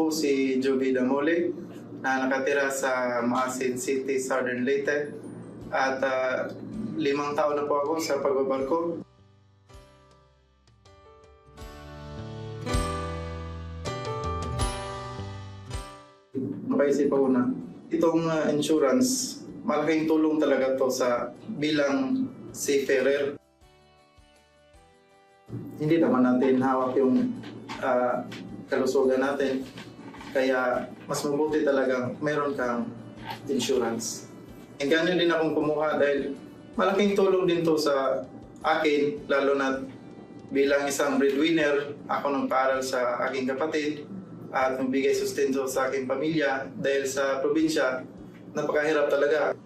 po si Joby Damole na nakatira sa Maasin City, Southern Leyte. At 5 taon na po ako sa pagbabarko. Napaisip ako na itong insurance, malaking tulong talaga to sa bilang seafarer. Hindi naman natin hawak yung kalusugan natin. Kaya mas mabuti talagang meron kang insurance. And ganyan din akong kumuha dahil malaking tulong din to sa akin, lalo na bilang isang breadwinner, ako nagpaaral sa aking kapatid at nagbigay sustento sa aking pamilya dahil sa probinsya, napakahirap talaga.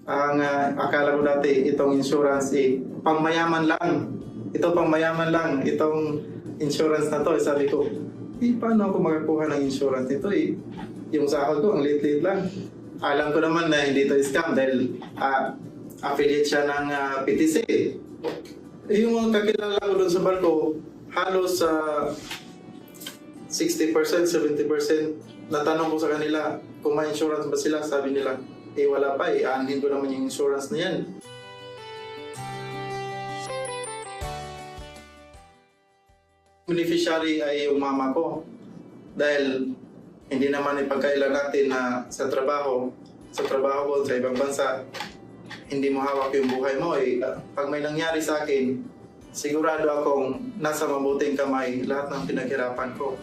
Ang akala ko dati, itong insurance pangmayaman lang. Ito pangmayaman lang, itong insurance na to. Sabi ko, paano ako makakuha ng insurance nito? Yung sahod ko, ang liit-liit lang. Alam ko naman na hindi ito scam dahil affiliate siya ng PTC. Yung mga kakilala ko doon sa barko, halos 60%, 70%. Natanong ko sa kanila kung may insurance ba sila, sabi nila, wala pa, aanhin ko naman yung insurance na yan. Beneficiary ay yung mama ko dahil hindi naman ipagkailan natin na sa trabaho ko sa ibang bansa, hindi mo hawak yung buhay mo. Pag may nangyari sa akin, sigurado akong nasa mabuting kamay lahat ng pinaghirapan ko.